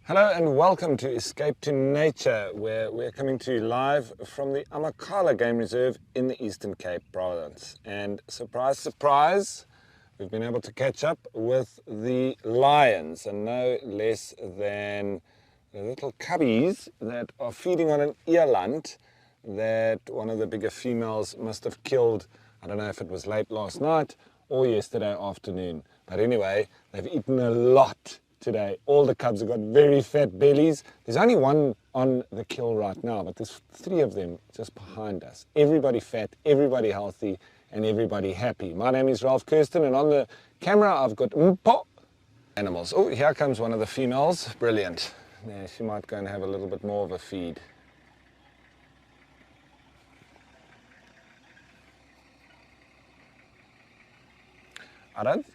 Hello and welcome to Escape to Nature, where we're coming to you live from the Amakhala Game Reserve in the Eastern Cape province. And surprise, surprise, we've been able to catch up with the lions, and no less than the little cubbies that are feeding on an eland that one of the bigger females must have killed. I don't know if it was late last night or yesterday afternoon. But anyway, they've eaten a lot today. All the cubs have got very fat bellies. There's only one on the kill right now, but there's 3 of them just behind us. Everybody fat, everybody healthy, and everybody happy. My name is Ralph Kirsten, and on the camera I've got animals. Oh, here comes one of the females. Brilliant. Yeah, she might go and have a little bit more of a feed.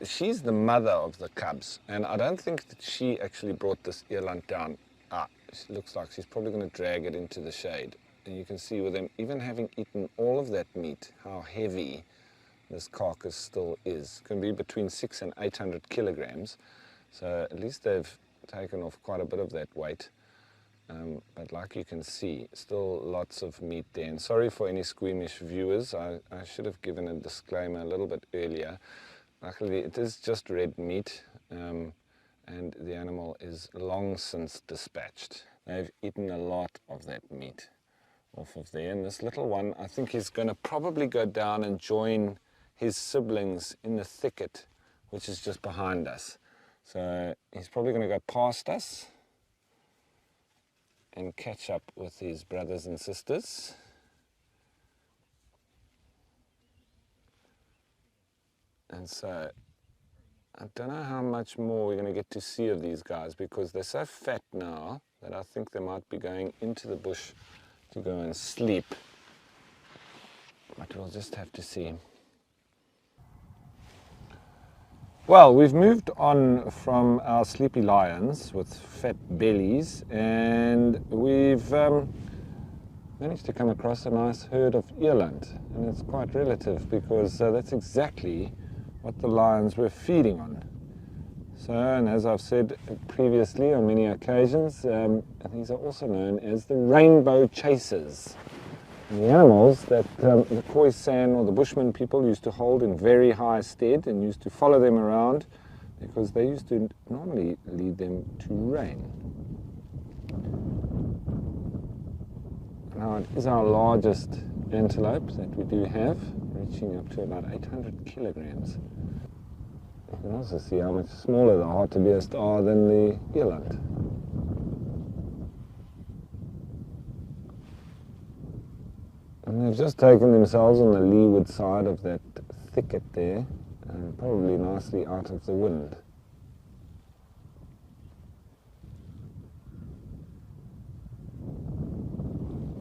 She's the mother of the cubs, and I don't think that she actually brought this eland down. It looks like she's probably going to drag it into the shade. And you can see with them, even having eaten all of that meat, how heavy this carcass still is. It can be between 600 and 800 kilograms. So at least they've taken off quite a bit of that weight. But like you can see, still lots of meat there. And sorry for any squeamish viewers. I should have given a disclaimer a little bit earlier. Luckily, it is just red meat, and the animal is long since dispatched. They've eaten a lot of that meat off of there. And this little one, I think he's going to probably go down and join his siblings in the thicket, which is just behind us. So he's probably going to go past us and catch up with his brothers and sisters. And so I don't know how much more we're going to get to see of these guys, because they're so fat now that I think they might be going into the bush to go and sleep. But we'll just have to see. Well, we've moved on from our sleepy lions with fat bellies, and we've managed to come across a nice herd of eland. And it's quite relative, because that's exactly what the lions were feeding on. So, and as I've said previously on many occasions, these are also known as the rainbow chasers. And the animals that the Khoisan or the Bushman people used to hold in very high stead and used to follow them around, because they used to normally lead them to rain. Now, it is our largest antelope that we do have, reaching up to about 800 kilograms. You can also see how much smaller the hartebeest are than the eland. And they've just taken themselves on the leeward side of that thicket there, and probably nicely out of the wind.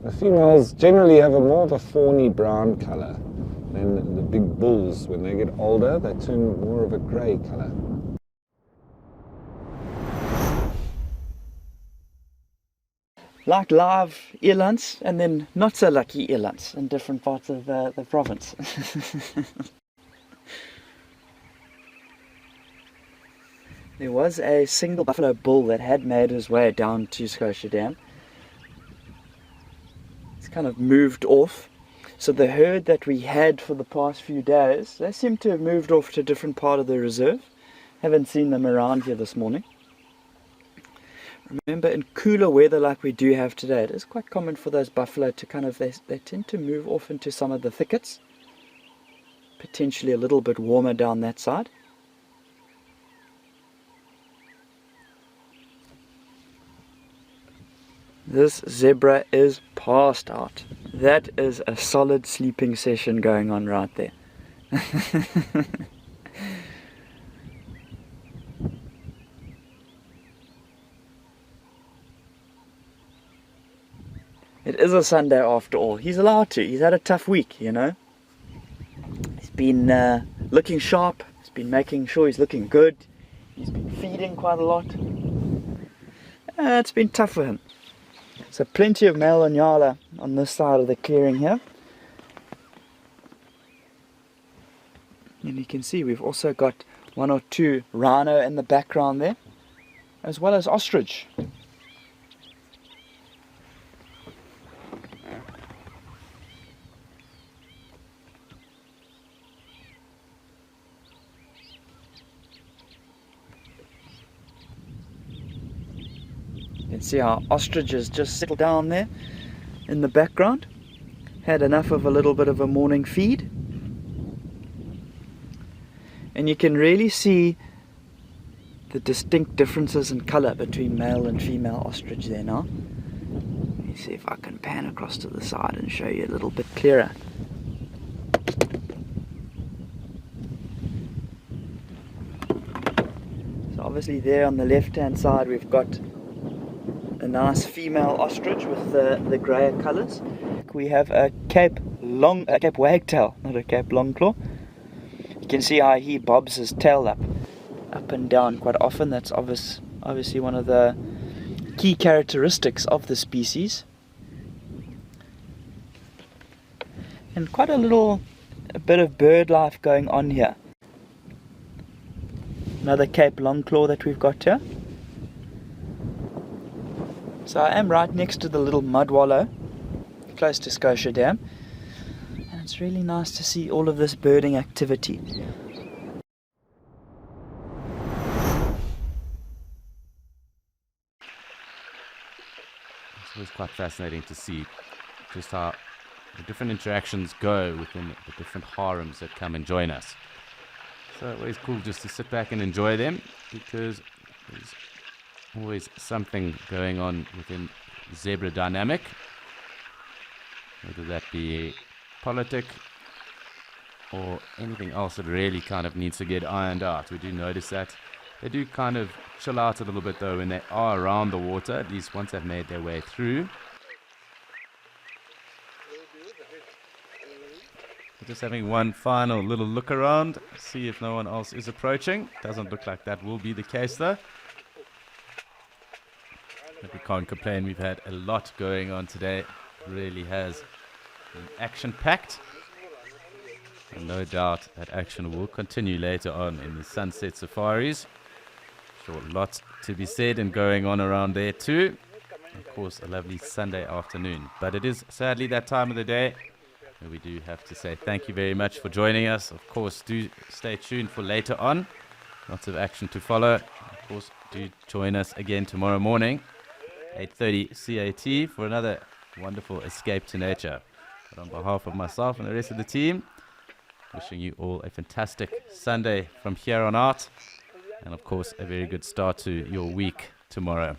The females generally have more of a fawny brown colour than the big bulls. When they get older, they turn more of a grey colour. Like live elands, and then not so lucky elands in different parts of the province. There was a single buffalo bull that had made his way down to Scotia Dam. It's kind of moved off. So the herd that we had for the past few days, they seem to have moved off to a different part of the reserve. Haven't seen them around here this morning. Remember, in cooler weather like we do have today, it is quite common for those buffalo to kind of, they tend to move off into some of the thickets. Potentially a little bit warmer down that side. This zebra is passed out. That is a solid sleeping session going on right there. It is a Sunday after all. He's allowed to. He's had a tough week, you know. He's been looking sharp. He's been making sure he's looking good. He's been feeding quite a lot. It's been tough for him. So plenty of male Nyala on this side of the clearing here. And you can see we've also got 1 or 2 rhino in the background there, as well as ostrich. You can see our ostriches just settled down there in the background. Had enough of a little bit of a morning feed. And you can really see the distinct differences in colour between male and female ostrich there now. Let me see if I can pan across to the side and show you a little bit clearer. So obviously there on the left hand side we've got a nice female ostrich with the greyer colours. We have a Cape wagtail, not a Cape longclaw. You can see how he bobs his tail up and down quite often. That's obviously one of the key characteristics of the species. And quite a bit of bird life going on here. Another Cape longclaw that we've got here. So I am right next to the little mud wallow, close to Scotia Dam. And it's really nice to see all of this birding activity. It's always quite fascinating to see just how the different interactions go within the different harems that come and join us. So it's always cool just to sit back and enjoy them, because there's always something going on within zebra dynamic, whether that be politic or anything else that really kind of needs to get ironed out. We do notice that they do kind of chill out a little bit though when they are around the water, at least once they've made their way through. We're just having one final little look around, see if no one else is approaching. Doesn't look like that will be the case though. But we can't complain, we've had a lot going on today. It really has been action-packed. And no doubt that action will continue later on in the sunset safaris. Sure, lots to be said and going on around there too. Of course, a lovely Sunday afternoon. But it is sadly that time of the day. And we do have to say thank you very much for joining us. Of course, do stay tuned for later on. Lots of action to follow. Of course, do join us again tomorrow morning, 8:30 CAT, for another wonderful escape to nature. But on behalf of myself and the rest of the team, wishing you all a fantastic Sunday from here on out. And of course, a very good start to your week tomorrow.